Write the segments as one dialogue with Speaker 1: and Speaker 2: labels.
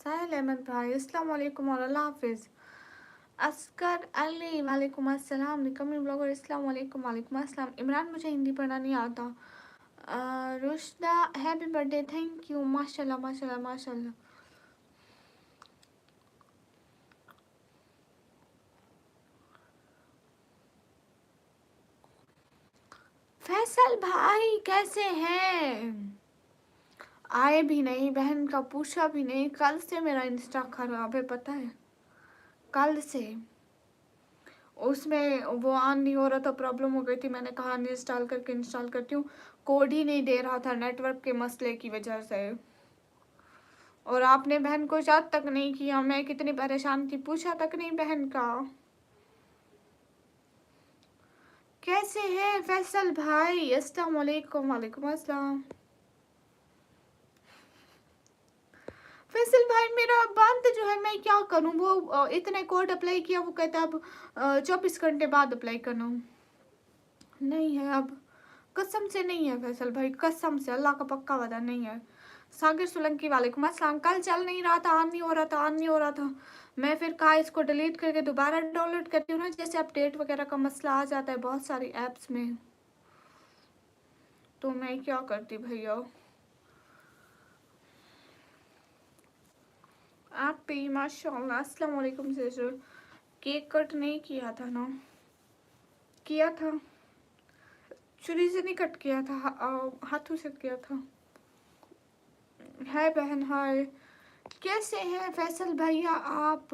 Speaker 1: साहिल अहमद भाई अस्सलाम वालेकुम और अल्लाह हाफिज़। अस्कर अली वालेकुम अस्सलाम। निकमी ब्लॉगर अस्सलाम वालेकुम वालेकुम अस्सलाम। इमरान मुझे हिंदी पढ़ना नहीं आता। Rushda happy birthday, thank you, माशाल्लाह माशाल्लाह माशाल्लाह। फैसल भाई कैसे हैं? आए भी नहीं, बहन का पूछा भी नहीं। कल से मेरा इंस्टा खराब है, पता है, कल से। उसमें वो ऑन नहीं हो रहा था, प्रॉब्लम हो गई थी। मैंने कहा अनइंस्टॉल करके इंस्टॉल करती हूँ, कोड ही नहीं दे रहा था नेटवर्क के मसले की वजह से। और आपने बहन को याद तक नहीं किया, मैं कितनी परेशान थी, पूछा तक नहीं बहन का। कैसे हैं फैसल भाई? अस्सलाम वालेकुम वालेकुम अस्सलाम। फैसल भाई मेरा बंद जो है, मैं क्या करूं? वो इतने कोड अप्लाई किया, वो कहता अब 24 घंटे बाद अप्लाई करना। नहीं है अब, कसम से नहीं है फैसल भाई, कसम से, अल्लाह का पक्का वादा नहीं है। सागिर सोलंकी वालेकुम अस्सलाम। कल चल नहीं रहा था, ऑन नहीं हो रहा था, ऑन नहीं हो रहा था। मैं फिर कहा इसको डिलीट करके दोबारा डाउनलोड करती हूँ ना, जैसे अपडेट वगैरह का मसला आ जाता है बहुत सारी ऐप्स में, तो मैं क्या करती भैया। आप भी माशाल्लाह। अस्सलाम वालेकुम से। केक कट नहीं किया था ना? किया था, छुरी से नहीं कट किया था, हाथों से किया था। हाय बहन हाय, कैसे हैं फैसल भैया आप?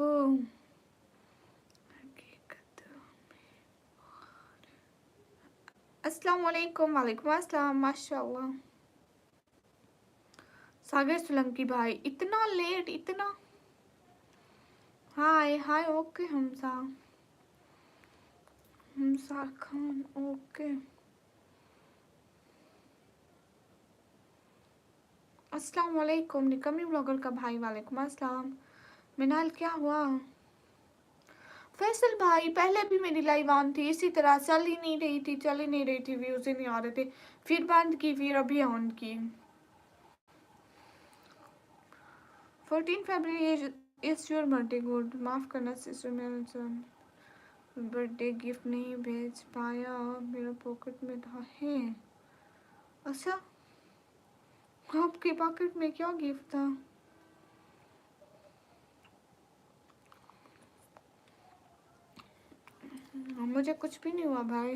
Speaker 1: अस्सलाम वालेकुम वालेकुम अस्सलाम माशाल्लाह। सागर सोलंकी भाई इतना लेट, इतना? हाय हाय, ओके हमसा, हमसा खान, ओके। अस्सलाम वालेकुम निकमी ब्लॉगर का भाई, वालेकुम अस्सलाम। मिनाल क्या हुआ? फैसल भाई पहले भी मेरी लाइव ऑन थी, इसी तरह चल ही नहीं रही थी, चल ही नहीं रही थी, व्यूज ही नहीं आ रहे थे, फिर बंद की, फिर अभी ऑन की। 14 फरवरी इज योर बर्थडे, गुड, माफ़ करना सिस्टर, मेरा बर्थडे गिफ्ट नहीं भेज पाया, मेरा पॉकेट में था। है अच्छा, आपके पॉकेट में क्या गिफ्ट था? मुझे कुछ भी नहीं हुआ भाई।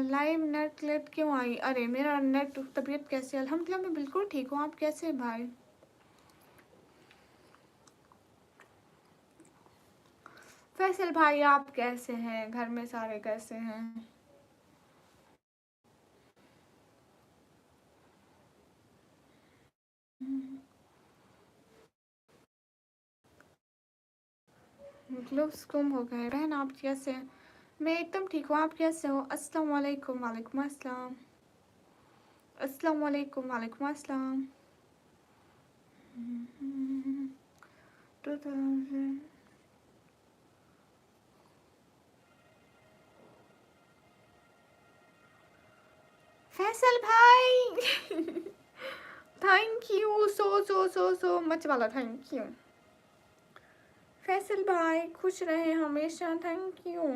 Speaker 1: लाइव नेट लेट क्यों आई? अरे मेरा नेट, तबीयत कैसे? अल्हम्दुलिल्लाह मैं बिल्कुल ठीक हूँ, आप कैसे हैं भाई? फैसल भाई आप कैसे हैं? घर में सारे कैसे हैं? ग्लव्स गुम हो गए। बहन आप कैसे हैं? मैं एकदम ठीक हूँ, आप कैसे हो? अस्सलाम वालेकुम वालेकुम अस्सलाम। अस्सलाम वालेकुम वालेकुम अस्सलाम। 2000। फैसल भाई थैंक यू सो मच वाला, थैंक यू। फैसल भाई खुश रहे हमेशा, thank you.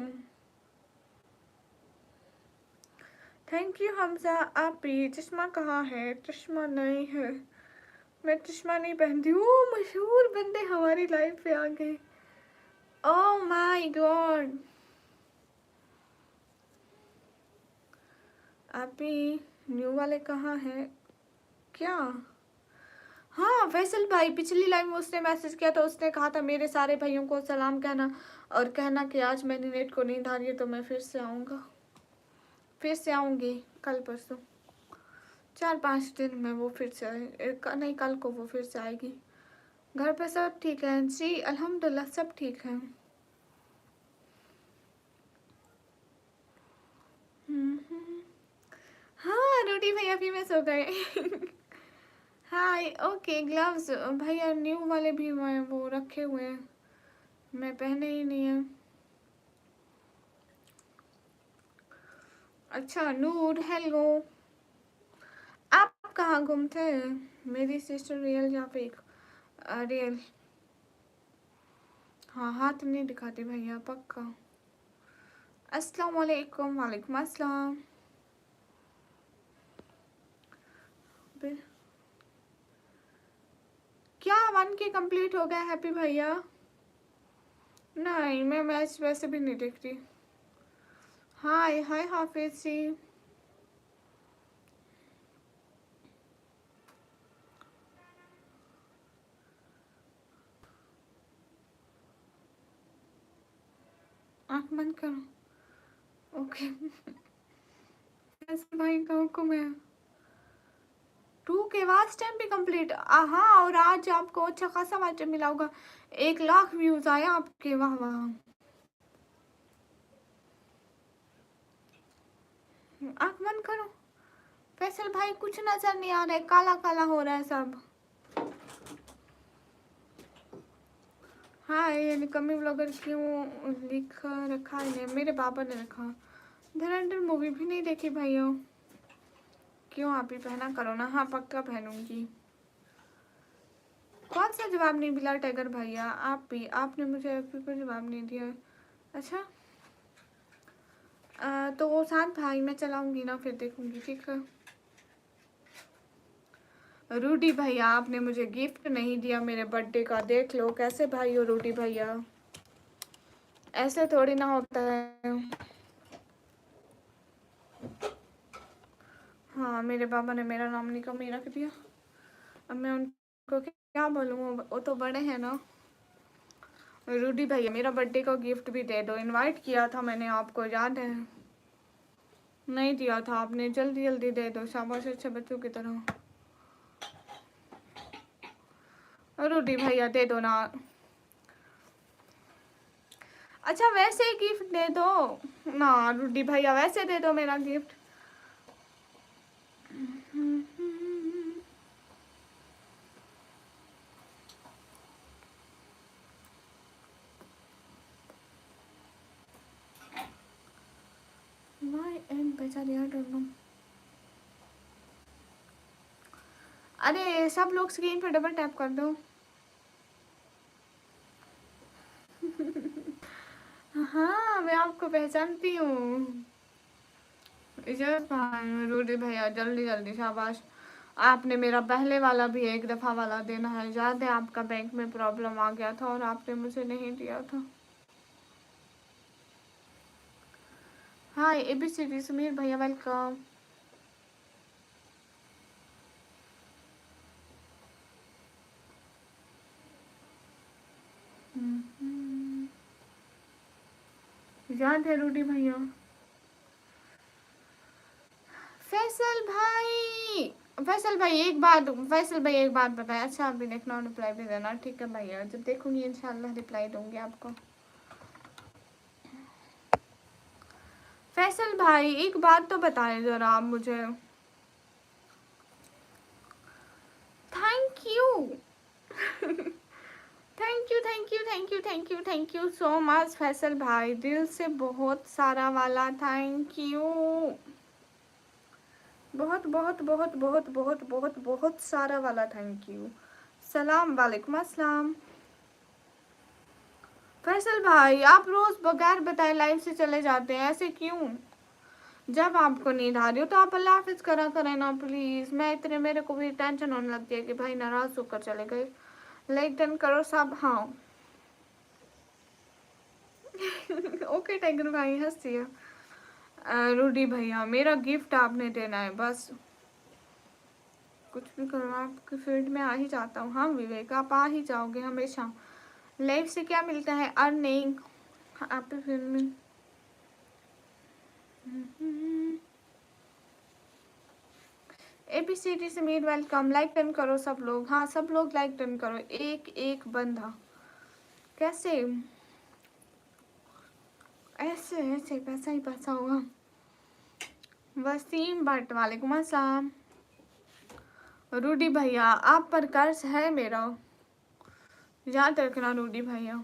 Speaker 1: Thank you Hamza. आप भी। चश्मा कहाँ है? चश्मा नहीं है, मैं चश्मा नहीं पहनती हूँ। मशहूर बंदे हमारी लाइफ पे आ गए, ओह माय गॉड। आप भी। न्यू वाले कहाँ हैं क्या? हाँ फैसल भाई पिछली लाइव में उसने मैसेज किया था, उसने कहा था मेरे सारे भाइयों को सलाम कहना और कहना कि आज मेरी नेट को नींद आ रही है, तो मैं फिर से आऊँगा, फिर से आऊँगी कल परसों, 4-5 दिन में वो फिर से नहीं, कल को वो फिर से आएगी। घर पे सब ठीक है जी? अल्हम्दुलिल्लाह सब ठीक है। हाँ रोटी भैया भी मैं सो गए हाय ओके। ग्लव्स भैया न्यू वाले भी मैं वो रखे हुए हैं, मैं पहने ही नहीं है। अच्छा नूर हेलो, आप कहाँ गुम थे? मेरी सिस्टर रियल या फेक? अरे हाँ, हाथ नहीं दिखाते भैया, पक्का। अस्सलाम वालेकुम। वालेकुम अस्सलाम। क्या 1K कंप्लीट हो गया हैप्पी भैया? नहीं, मैं मैच वैसे भी नहीं देखती। हाय हाय हाफिज जी। आँख बंद करो। ओके। ऐसे भाई का हुक्म है। 2K वाच टाइम भी कंप्लीट। हाँ, और आज आपको अच्छा खासा वाच टाइम मिला होगा। 1 लाख व्यूज आए आपके। वाह वाह। आँख बंद करो। फैसल भाई कुछ नजर नहीं आ रहा है, काला काला हो रहा है सब। हाँ, ये निकम्मी ब्लॉगर क्यों लिख रखा है? मेरे पापा ने रखा। धुरंधर मूवी भी नहीं देखी भाइयों? क्यों, आप ही पहना करो ना। हाँ, पक्का पहनूंगी। कौन सा जवाब नहीं मिला टाइगर भैया? आप भी, आपने मुझे अभी को जवाब नहीं दिया। अच्छा, तो साथ भाई मैं चलाऊंगी ना, फिर देखूंगी, ठीक है। रूडी भैया, आपने मुझे गिफ्ट नहीं दिया मेरे बर्थडे का, देख लो कैसे भाई हो रूडी भैया, ऐसे थोड़ी ना होता है। हाँ, मेरे पापा ने मेरा नाम निकम्मी रख दिया। अब मैं उनको क्या बोलूँ, वो तो बड़े हैं ना। रूडी भैया, मेरा बर्थडे का गिफ्ट भी दे दो। इनवाइट किया था मैंने आपको, याद है? नहीं दिया था आपने, जल्दी जल्दी दे दो, शाबाश अच्छे बच्चों की तरह। रूडी भैया दे दो ना। अच्छा, वैसे ही गिफ्ट दे दो ना रूडी भैया, वैसे दे दो मेरा गिफ्ट। Why and बेचा दिया, डोंट नो। अरे सब लोग स्क्रीन पर डबल टैप कर दो। हाँ, मैं आपको पहचानती हूँ। रूडी भैया जल्दी जल्दी, शाबाश। आपने मेरा पहले वाला भी 1 दफ़ा वाला देना है, याद है? आपका बैंक में प्रॉब्लम आ गया था और आपने मुझे नहीं दिया था। हाय ABCD सुमीर भैया, वेलकम। याद है रूडी भैया? फैसल भाई, फैसल भाई एक बात, फैसल भाई एक बात बताए। अच्छा, अभी देखना, रिप्लाई भी देना, ठीक है भैया? जब देखूंगी इंशाल्लाह रिप्लाई दूंगी आपको। फैसल भाई एक बात तो बताएं जरा आप मुझे। Thank you. Thank you thank you thank you thank you thank you so much Faisal भाई, दिल से बहुत सारा वाला थैंक यू। बहुत बहुत बहुत बहुत बहुत बहुत बहुत सारा वाला थैंक यू। सलाम वालेकुम अस्सलाम। फैसल भाई, आप रोज बगैर बताए लाइव से चले जाते हैं, ऐसे क्यों? जब आपको नींद आ रही हो तो आप अल्लाह हाफिज करा करें ना प्लीज। मैं इतने, मेरे को भी टेंशन होने लगती है कि भाई नाराज होकर चले गए। लाइक डन करो सब। हाँ। ओके टाइगर भाई, हंसी है। रूडी भैया, मेरा गिफ्ट आपने देना है बस। कुछ भी करो, आपके फील्ड में आ ही जाता हूँ। हाँ विवेक, आप आ ही जाओगे हमेशा। लाइफ से क्या मिलता है? अर्निंग। आपके फील्ड में। ABCD से मीट वेलकम। लाइक डन करो सब लोग। हाँ, सब लोग लाइक डन करो, एक एक बंदा। कैसे? ऐसे ऐसे पैसा ही पैसा होगा। वसीम भट्ट, वालेकुम अस्सलाम। रूडी भैया, आप पर कर्ज है मेरा, याद रखना रूडी भैया।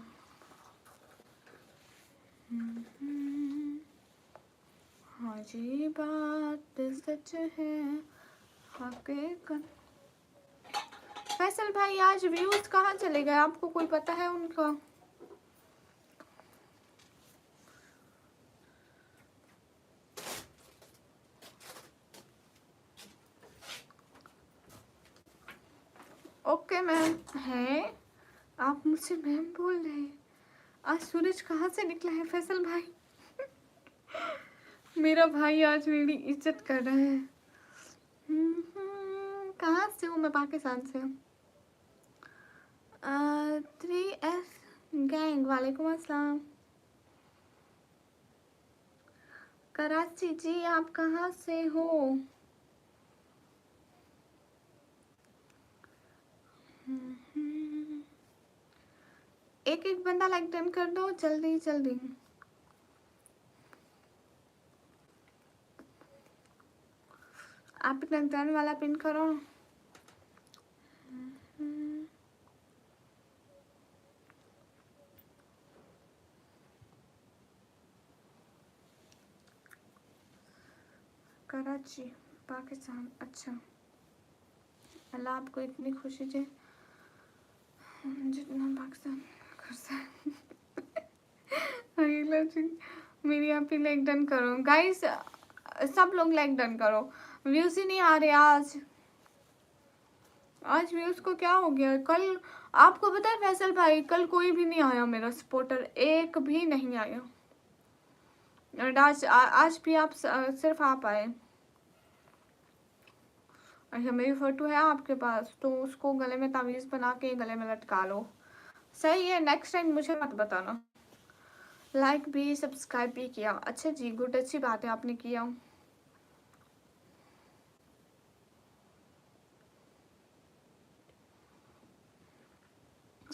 Speaker 1: हाँ जी, बात सच है, हकीकत। फैसल भाई आज व्यूज कहाँ चले गए, आपको कोई पता है उनका? ओके मैम है, आप मुझसे मैम बोल रहे हैं? आज सूरज कहाँ से निकला है फैसल भाई? मेरा भाई आज मेरी इज्जत कर रहा है। कहाँ से हूँ मैं? पाकिस्तान से हूँ। 3S गैंग, वालेकुम अस्सलाम। कराची जी, आप कहाँ से हो? एक एक बंदा लाइक डन कर दो, जल्दी जल्दी। आप डन वाला पिन करो। कराची पाकिस्तान, अच्छा। अल्लाह आपको इतनी खुशी दे जितना पाकिस्तान कर सकते। मेरी आप ही लाइक डन करो गाइस, सब लोग लाइक डन करो। व्यूज ही नहीं आ रहे आज व्यूज को क्या हो गया? कल आपको पता है फैसल भाई, कल कोई भी नहीं आया मेरा सपोर्टर, एक भी नहीं आया। और आज भी आप सिर्फ आप आए। अच्छा, मेरी फोटो है आपके पास तो उसको गले में तावीज़ बना के गले में लटका लो। सही है, नेक्स्ट टाइम मुझे मत बताना। लाइक भी सब्सक्राइब भी किया, अच्छा जी, गुड, अच्छी बात है आपने किया।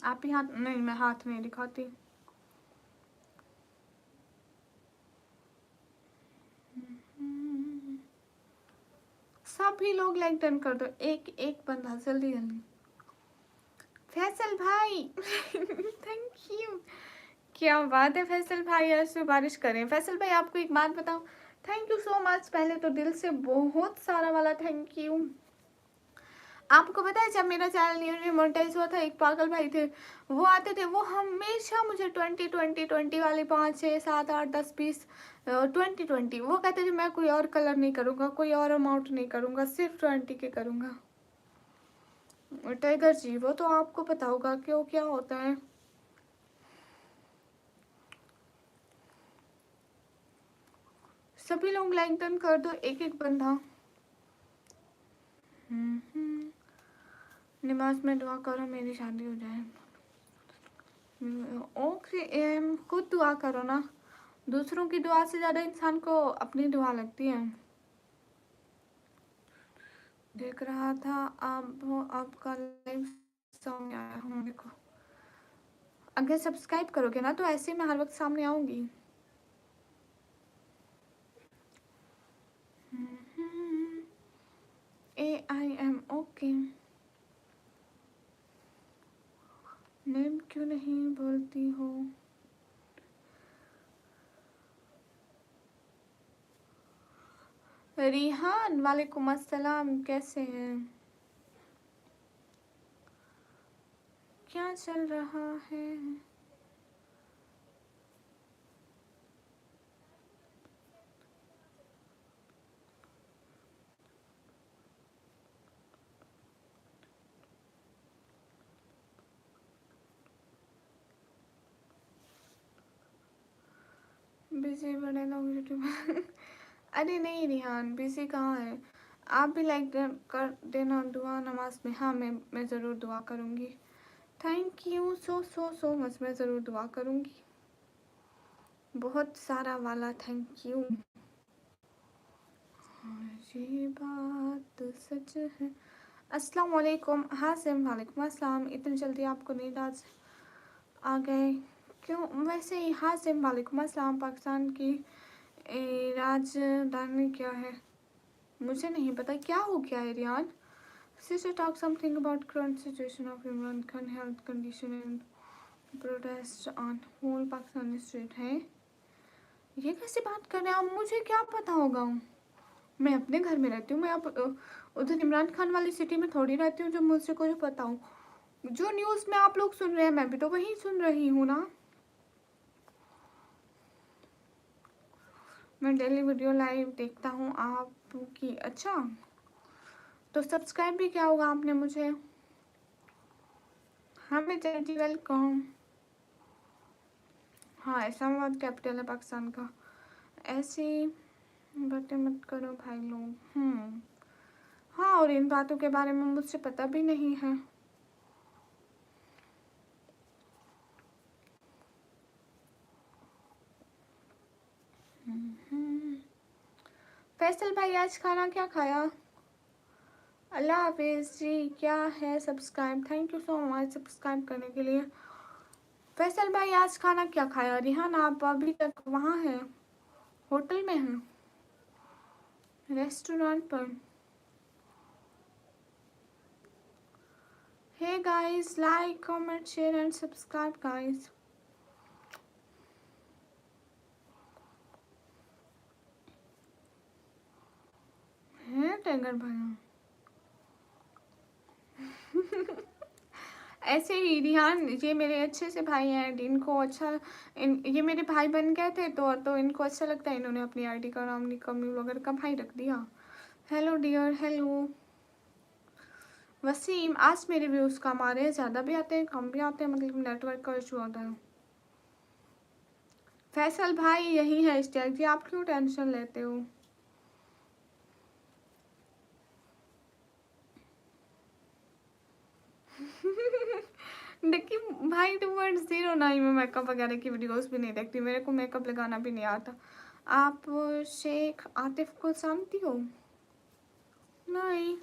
Speaker 1: आप ही हाथ नहीं, मैं हाथ नहीं दिखाती। सभी लोग लाइक डन कर दो, एक एक बंदा, जल्दी जल्दी। फैसल भाई थैंक यू, क्या बात है फैसल भाई, ऐसे बारिश करें। फैसल भाई आपको एक बात बताऊं, थैंक यू सो मच, पहले तो दिल से बहुत सारा वाला थैंक यू। आपको पता है जब मेरा चैनल न्यू मोनेटाइज हुआ था, एक पागल भाई थे, वो आते थे, वो हमेशा मुझे 20 वाले 5 6 7 8 10 20 20 वो कहते थे मैं कोई और कलर नहीं करूँगा, कोई और अमाउंट नहीं करूँगा, सिर्फ 20 के करूँगा। टाइगर जी वो तो आपको पता होगा क्यों क्या होता है। सभी लोग लाइक डन कर दो, एक एक बंदा। नमाज में दुआ करो मेरी शादी हो जाए। ओके, खुद दुआ करो ना, दूसरों की दुआ से ज़्यादा इंसान को अपनी दुआ लगती है। देख रहा था अब आपका लाइव सामने आया हूँ, देखो अगर सब्सक्राइब करोगे ना तो ऐसे मैं हर वक्त सामने आऊँगी। AIM okay. नेम क्यों नहीं बोलती हो? रिहान वालेकुम अस्सलाम, कैसे हैं? क्या चल रहा है? बिजी बड़े लोग यूट्यूब अरे नहीं रिहान, बिजी कहाँ है, आप भी लाइक कर देना दुआ नमाज में। हाँ मैं ज़रूर दुआ करूँगी। Thank you so so so much, मैं ज़रूर दुआ करूँगी, बहुत सारा वाला थैंक यू। ये बात सच है। अस्सलाम वालेकुम हासिम, वालेकुम अस्सलाम। इतनी जल्दी आपको नींद आज आ गए क्यों? वैसे ही हासिम वालेकुम अस्सलाम, पाकिस्तान की राजधानी क्या है? मुझे नहीं पता, क्या हो गया है Riyan? Sister talk something about current situation of Imran Khan health condition and protest on whole Pakistani street है। ये कैसे बात कर रहे हैं आप, मुझे क्या पता होगा? मैं अपने घर में रहती हूँ, मैं अब उधर इमरान खान वाली सिटी में थोड़ी रहती हूँ जो मुझसे कुछ पता हूँ। जो न्यूज़ में आप लोग सुन रहे हैं मैं भी तो वही सुन रही हूँ ना। मैं डेली वीडियो लाइव देखता हूँ आपकी। अच्छा, तो सब्सक्राइब भी क्या होगा आपने मुझे। हाँ मैं जी वेलकम। हाँ, इस्लामाबाद कैपिटल है पाकिस्तान का। ऐसी बातें मत करो भाई लोग। हाँ, और इन बातों के बारे में मुझसे पता भी नहीं है। फैसल भाई आज खाना क्या खाया। अल्लाह हाफिज़ जी। क्या है subscribe, thank you so much subscribe करने के लिए। फैसल भाई आज खाना क्या खाया। रिहान आप अभी तक वहाँ हैं, होटल में हैं, रेस्टोरेंट पर। Hey guys, like comment share and subscribe guys. है टाइगर भाई। ऐसे ही रिहान, ये मेरे अच्छे से भाई हैं, इनको अच्छा ये मेरे भाई बन गए थे तो इनको अच्छा लगता है, इन्होंने अपनी आईडी का नाम निकम्मी वगैरह का भाई रख दिया। Hello dear, hello Wasim. आज मेरे व्यूज़ कम आ रहे हैं, ज़्यादा भी आते हैं कम भी आते हैं, मतलब नेटवर्क का इशू आता है। फैसल भाई यही है स्ट्रैटेजी, आप क्यों टेंशन लेते हो। देखिए भाई, 2.0 नहीं, मैं मेकअप वगैरह की वीडियोस भी नहीं देखती, मेरे को मेकअप लगाना भी नहीं आता। आप शेख आतिफ को जानती हो। नहीं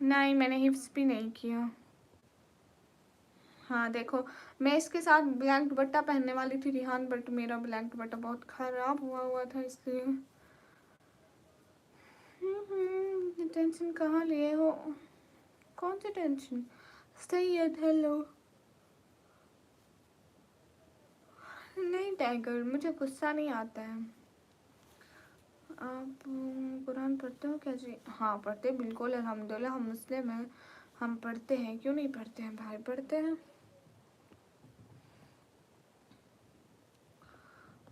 Speaker 1: नहीं, मैंने हिप्स भी नहीं किया। हाँ देखो, मैं इसके साथ ब्लैक दुपट्टा पहनने वाली थी रिहान, बट मेरा ब्लैक दुपट्टा बहुत ख़राब हुआ था इसलिए। टेंशन कहाँ लिए हो। कौन सी टेंशन। सैयद हेलो। नहीं टाइगर, मुझे गुस्सा नहीं आता है। आप कुरान पढ़ते हो क्या जी। हाँ पढ़ते बिल्कुल, अल्हम्दुलिल्लाह हम मुस्लिम हैं, हम पढ़ते हैं, क्यों नहीं पढ़ते हैं भाई, पढ़ते हैं।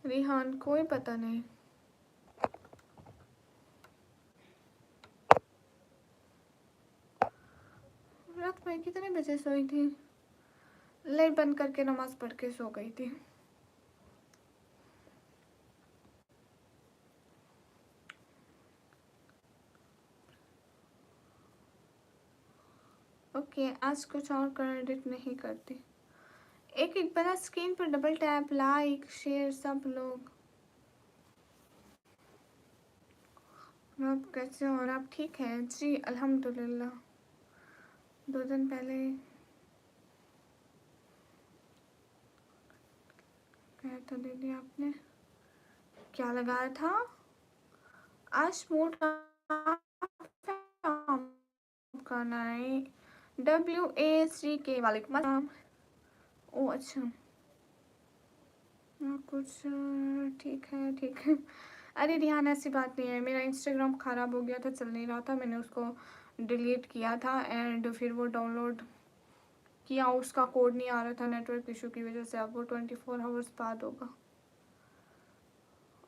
Speaker 1: रिहान कोई पता नहीं। रात में कितने बजे सोई थी। लाइट बंद करके नमाज पढ़ के सो गई थी। ओके, आज कुछ और कर एडिट नहीं करती। एक एक बार स्क्रीन पर डबल टैप, लाइक शेयर सब लोग। आप कैसे हो और आप ठीक हैं जी। अल्हम्दुलिल्लाह। 2 दिन पहले कहा था दीदी आपने, क्या लगाया था। आज मूड का नहीं। WACK वालेकुम अस्सलाम। ओ अच्छा, कुछ ठीक है ठीक है। अरे रिहान ऐसी बात नहीं है, मेरा इंस्टाग्राम ख़राब हो गया था, चल नहीं रहा था, मैंने उसको डिलीट किया था एंड फिर वो डाउनलोड किया, उसका कोड नहीं आ रहा था नेटवर्क इशू की वजह से। अब वो 24 आवर्स बाद होगा।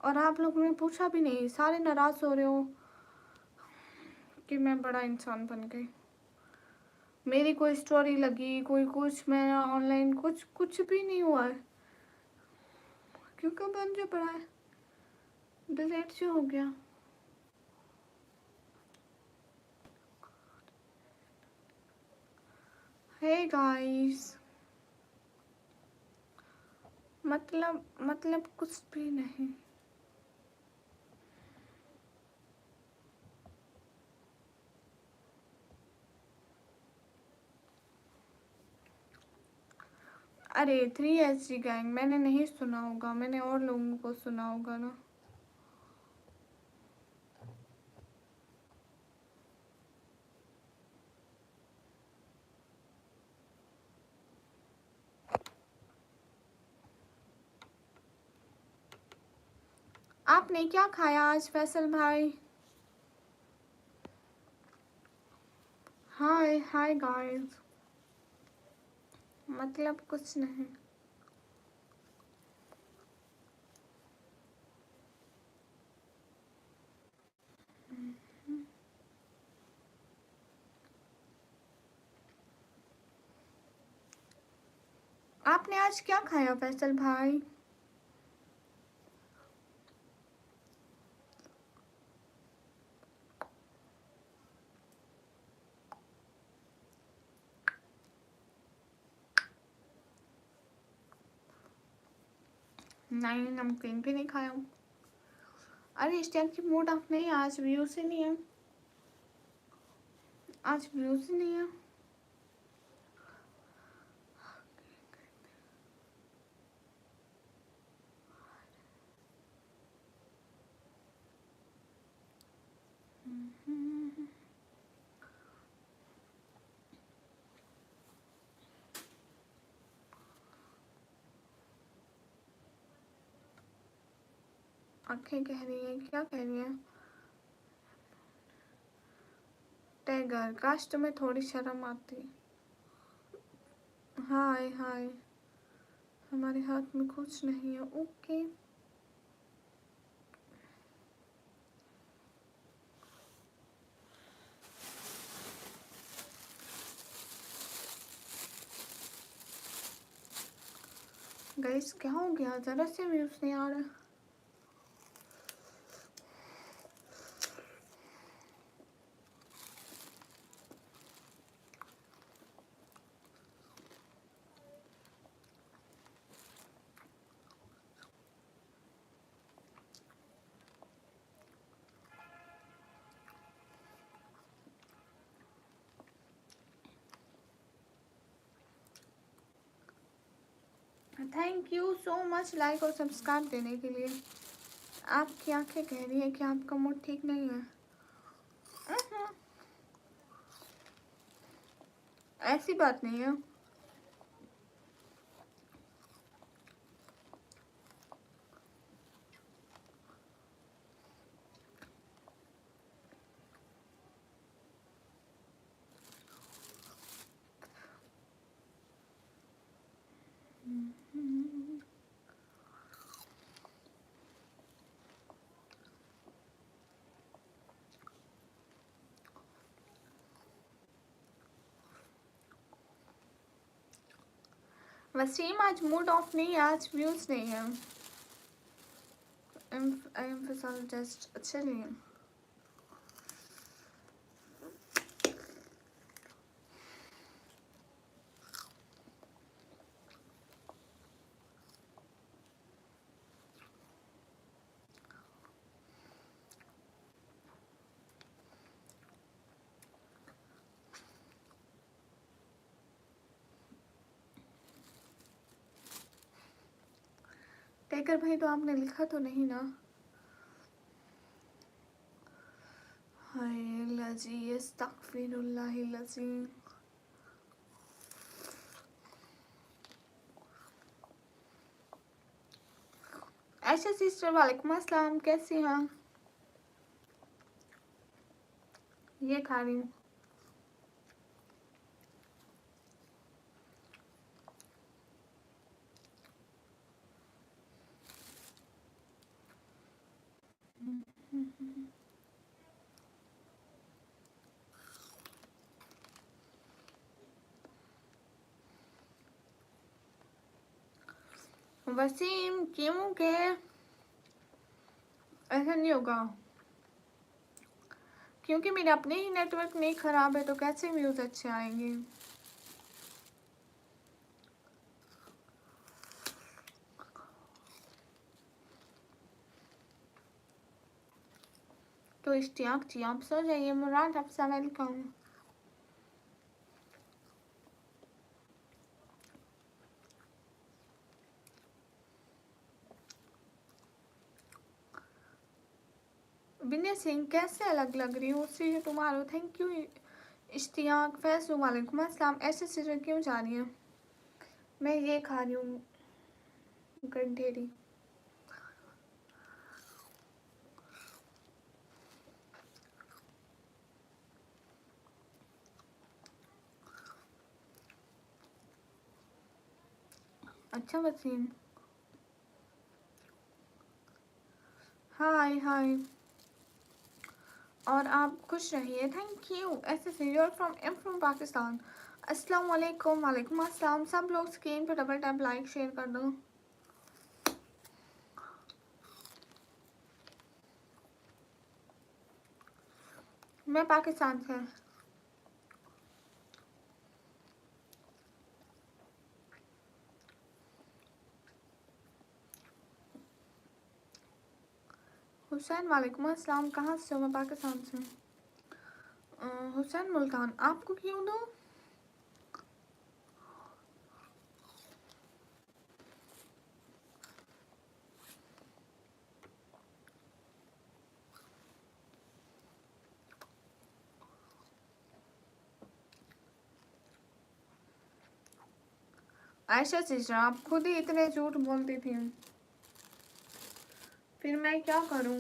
Speaker 1: और आप लोगों ने पूछा भी नहीं, सारे नाराज़ हो रहे हो कि मैं बड़ा इंसान बन गई। मेरी कोई स्टोरी लगी, कोई कुछ, मैं ऑनलाइन कुछ भी नहीं हुआ है। क्योंकि बन जो पड़ा है, डिलीट जो हो गया। हे गाइस, मतलब कुछ भी नहीं। अरे 3SG गैंग मैंने नहीं सुना होगा, मैंने और लोगों को सुना होगा ना। आपने क्या खाया आज फैसल भाई? हाय हाय गाइस, मतलब कुछ नहीं। आपने आज क्या खाया फैसल भाई? नहीं, नमकीन भी नहीं खाया हूँ। अरे इस टाइम की मूड ऑफ नहीं है, आज व्यूज ही नहीं है, आज व्यूज ही नहीं है। आंखें कह रही है, क्या कह रही है? टाइगर, काश तुम्हें थोड़ी शर्म आती। हाय हाय, हमारे हाथ में कुछ नहीं है। ओके, गाइस क्या हो गया? जरा से व्यूज नहीं आ रहा। Thank you so much like और सब्सक्राइब देने के लिए। आपकी आंखें कह रही है कि आपका मूड ठीक नहीं है। ऐसी बात नहीं है। वसीम आज मूड ऑफ नहीं है, आज व्यूज नहीं है। जस्ट अच्छे नहीं है। टाइगर भाई तो आपने लिखा तो नहीं ना? हाय लजी, अस्तगफिरुल्लाह लजी। ऐशा सिस्टर वालेकुम अस्सलाम, कैसी हैं? ये खा रही हूँ। वसीम क्यों के ऐसा नहीं होगा, क्योंकि मेरे अपने ही नेटवर्क नहीं खराब है तो कैसे व्यूज अच्छे आएंगे? तो इश्तियाक जी आप सो जाइए। मुराद अफसा वेलकम। विनय सिंह कैसे अलग लग रही हूँ उससे तुम्हारो। Thank you Ishtiyaq. फैसलू वालेकुम अस्सलाम। ऐसे सिजर क्यों जा रही है? मैं ये खा रही हूँ गंढेरी। अच्छा वसीम, हाय हाय। और आप खुश रहिए, थैंक यू। ऐसे से your from am from Pakistan. अस्सलाम वालेकुम। वालेकुम अस्सलाम। सब लोग स्क्रीन पे डबल टैप लाइक शेयर कर दो। मैं पाकिस्तान से। हुसैन वालेकुम अस्सलाम। कहाँ से हो? मैं पाकिस्तान से। हुसैन मुल्तान। आपको क्यों दो? आयशा सिस्टर, आप खुद ही इतने झूठ बोलती थी, फिर मैं क्या करूं?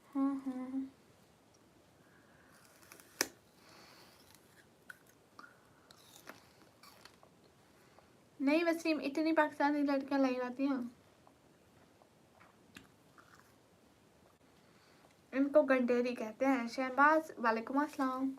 Speaker 1: हाँ। नहीं वसीम, इतनी पाकिस्तानी लड़कियां लाई जाती हैं, इनको गंडेरी कहते हैं। शहबाज वालेकुम अस्सलाम।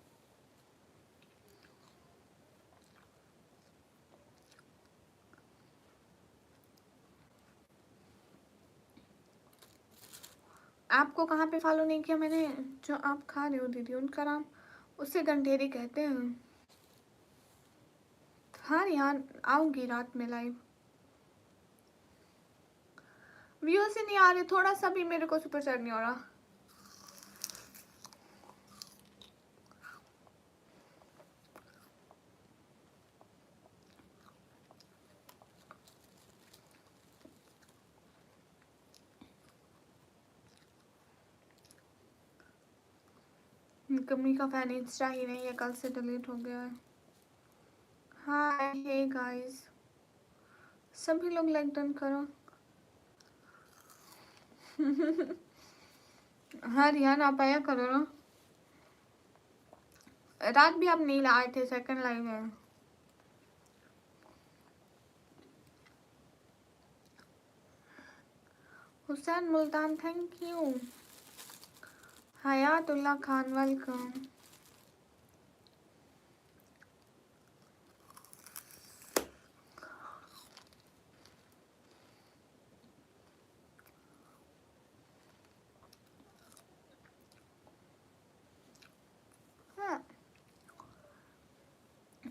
Speaker 1: आपको कहाँ पे फॉलो नहीं किया मैंने? जो आप खा रहे हो दीदी, उनका नाम, उससे गंडेरी कहते हैं। हाँ यार, आऊंगी रात में लाइव। व्यूज ही नहीं आ रहे, थोड़ा सा भी मेरे को सुपर चैट नहीं हो रहा। कमी का फैन इंस्टा ही नहीं है, कल से डिलीट हो गया है। हाय हे गाइस, सभी लोग लाइक डन करो। हाँ रिहान, आप आया करो ना। रात भी आप नहीं आए थे, सेकंड लाइव है। Hussain Multan, thank you. Hayatullah Khan, welcome. हाँ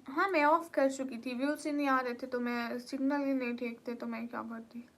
Speaker 1: हाँ, मैं ऑफ कर चुकी थी, व्यूज ही नहीं आ रहे थे, तो मैं सिग्नल ही नहीं ठीक थे, तो मैं क्या करती।